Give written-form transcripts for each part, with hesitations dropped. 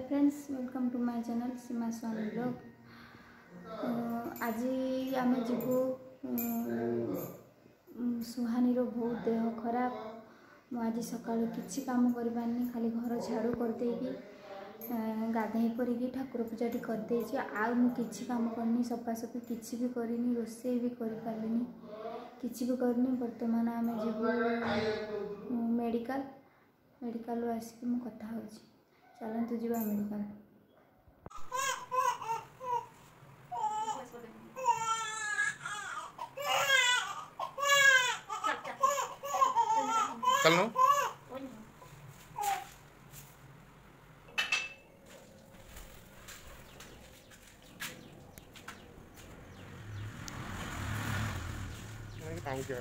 Friends, welcome to my channel Seema Swami blog. आज आम जीवु सुहानी रो बहुत देह खराब। मुझे सका किसी काम कर खाली घर झाड़ू करदे गाधे पड़ी ठाकुर पूजा करदे किसी काम करनी सफासफी किसी भी करनी रोसे भी कर पारे किसी भी करनी। बर्तमान आम जीवु मेडिकल आसिक मु कथा हो चलतु जी मेडिकल। चलो थैंक यू।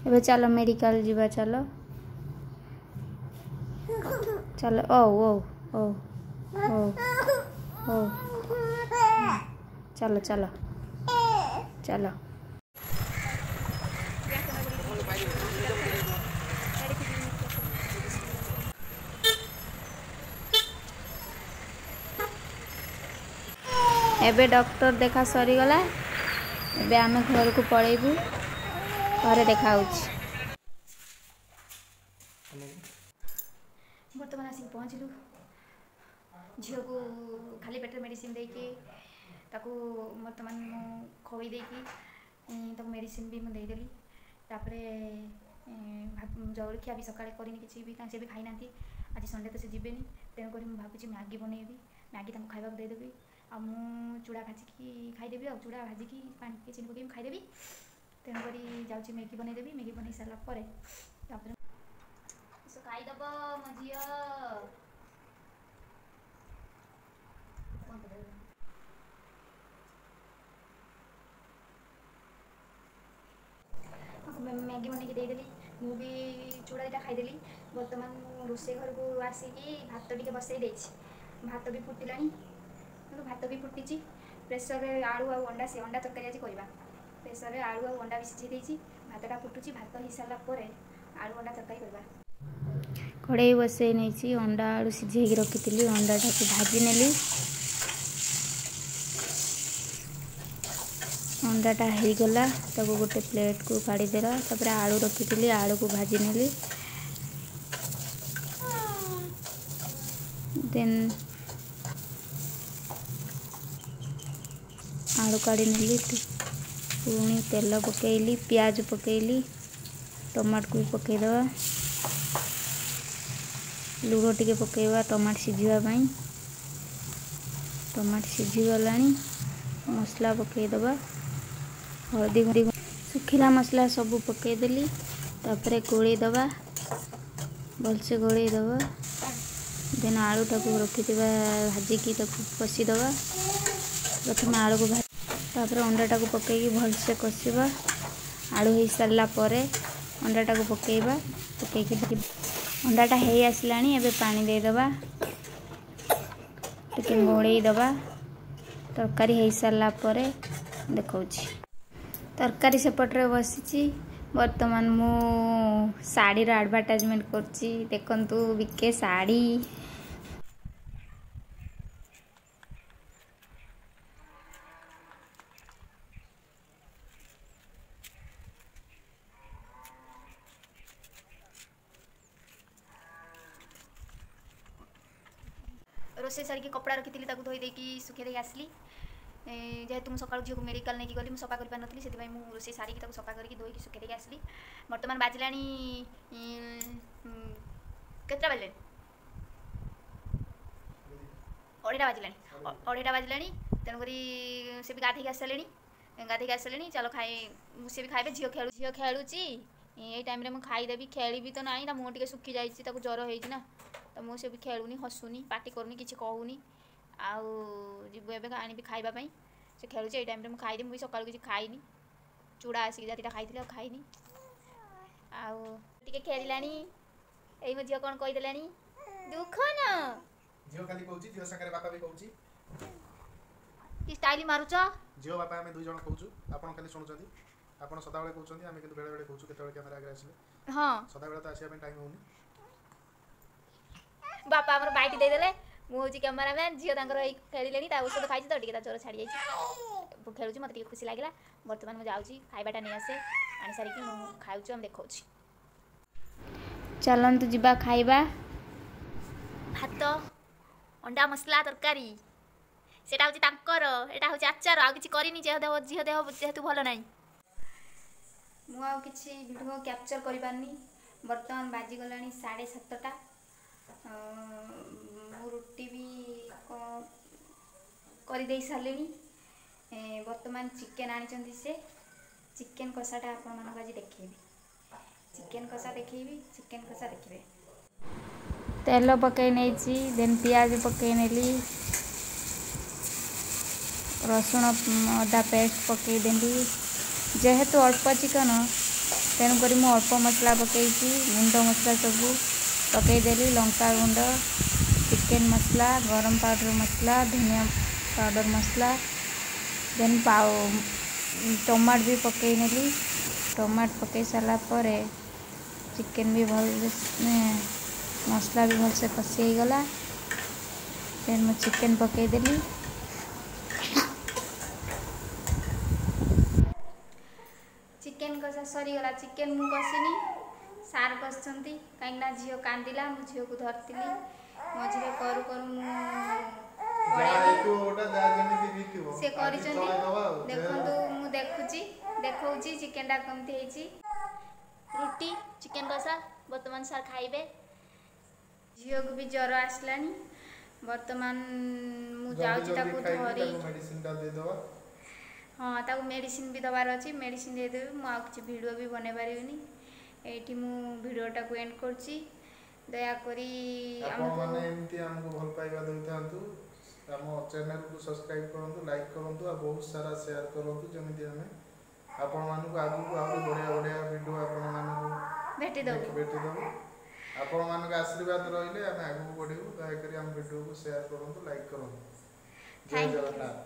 एबे चलो मेडिकल जीवा चलो चलो ओ ओ ओ ओ ओ चलो चलो चलो। एबे डॉक्टर देखा सरीगला। एबे आमे घर को पळेबू। घरे देखा बर्तमान आसिक पहुँचलु। झील को खाली पेट मेडिसिन देकी ताकू बर्तमान खुई देकी मेडिसिन भी मुझे देदेली। तापरे जलखिया भी सकाଳେ करनी किसी भी से भी खाई ना। आज संडे तो से जीवेनी तेणुक भावी मैगी बनैबी। मैगी खाइबा देदेवी। आ चूड़ा भाजिकी खाईदेवी। आ चूड़ा भाजिकी पानी चीनी पकई खाईदेवी। तेणुक जाऊँगी मैगी बनईदेवी। मैगी बन सारापर खाईदब मो झी मैगी बनई देदेली। मु भी चूड़ा दुटा खाईदेली। बर्तमान रोसे घर को आसिकी भात टे बसई भात भी फुटिला। भात भी फुटी प्रेसर रे आलू आ अंडा से अंडा तरकारी आज करवा। प्रेसर रे आलू आ अंडा भी सिझे भातटा फुटुची। भात हो सारा पर आलू अंडा तरकारी करवा। कड़ाई बसई नहीं अंडा आलू सिझे रखी अंडाटा को भाजी नेली। अंडाटा हो गला तब गोटे प्लेट को काढ़ी देला। तापर आलू रखी आलू को भाजी नेली। देन आलू काढ़ी नेली। पुणी तेल पकईली प्याज पकईली टमाटो को पकईदवा। लुण टिके पकईवा टमाट सिझापी। टमाट सिझीगला मसला पकईदवा। हल्दी गुंडी सुखिला मसला सब पकईदेली। तापर गोलैदवा भलसे गोलैदवा। देन आलू टाक रखी भाजिकी कषीदवा। प्रथम आलू को तापर अंडाटा को पकईकी भलसे कषिबा। आलू हो सारा पर अंडाटा को पकईबा। पकईकी अंडाटा हो आसला एबे पानी देदबा। टिके गोलैदबा। तरकारी हो सारा पर देखौछि। तरकारी सेपटे बसी। बर्तमान मु साड़ी रो एडवर्टाइजमेंट करछि। देखंतु बिके साड़ी। रोसे सारिकी कपड़ा रखी धोई देकी सुखे देकी आसली। जेहेतु मुझे सकाल झील को मेडिकल नहीं गली सफा कर पारी से रोसे सारिकी सफा करके धोईकी सुखे देकी आसली। बर्तमान बाजिला केतटा बाजिला अढ़ाईटा बाजिला। तेणुक से भी गाधे आसारे चलो खाए सी भी खाए। झील खेलुची ये टाइम रे खाईदेवी। खेली भी तो ना ना मुँह टे सुखी जाइए ज्वर होना। तो मुझे भी खेलुनी हसुनी पार्टी करूनी किसी कहूनी। आबू एवं आनी खावाई से खेलुचे। ये टाइम खाईदे मुझे सकाल किसी खाईनी। चूड़ा आसिक जातीटा खाई खाईनी। आगे खेलला यही मो झील कौन कहीदेला दुख न झील खाली कहूची झील सागरे बापा भी कहूची। कि स्टाइल मारुच झील बापा आम दुई जन कहूँ आपड़ खाली शुणुंट आप सदाबे कहते आम कि बेले बेले कहूँ केत कैमेरा आगे आसे हाँ सदाबे तो आसपा टाइम होनी बापा आमर बाइट देदेले मुझे कैमेरामैन झील खेलिले औषध खाई तो टे ज्वर छाड़ी जाइए खेलुची मत खुशी लगे बर्तमान मुझे जाऊँगी खाइबाटा नहीं आसे आनी सारिकी खाऊँ आम देखा चलतु जीवा खाइबा भात अंडा मसला तरकारी सेटा हूँ तांकर एटा हूँ आचार आ कि करनी झील देह जेहेतु भल ना मुझे भिडियो कैप्चर कर पारनी बर्तमान बाजिगला 7:30 रुटी भी कर दे सारे बर्तमान चिकेन आनी से चिकेन कषाटा आपण आज देखेबी चिकेन कषा देखेबी चिकेन कषा देखिए तेल पकई नहीं देन पियाज पकई नेली रसुण अदा पेस्ट पकई देली जेहेतु अल्प चिकन तेणुक मु अल्प मसला पकई गुंड मसला सब पकईदेली लंका गुंड चिकेन मसला गरम पाउडर मसला धनिया पाउडर मसला देन टमाट भी पकई नेली टमाट पकई सारा पर चिकेन भी भल मसला भी भल से कषि गला देन मु चिकेन पकईदेली चिकेन कषा सरीगला चिकेन मु कषिनी सार कषुँच कहीं झील कांदिला मु झील को धरती मझे करू करू से देखु मु देखुची देखौची चिकेनटा कमती रुटी चिकेन कषा बर्तमान सार खाइबे झील को भी ज्वर आसलानी बर्तमान मु जाऊँ धरी हाँ ताको मेडिसिन भी दबार अच्छी मेडिसिन देदेवी मुझे वीडियो भी बने पारिनी ये भिडटा को एंड करछि दयाकोरी हमको भल पाइबा देइथांतु आम चैनल को सब्सक्राइब करंतु लाइक करंतु और बहुत सारा शेयर करंतु जमिति हमें आपण मानक आगु आहुरी बढ़िया बढ़िया वीडियो आपण मानक भेटी दबु आपण मानक आशीर्वाद रहिले आम आगु बढ़िबु दयाकोरी हम वीडियो को शेयर करंतु लाइक करंतु जय जगन्नाथ।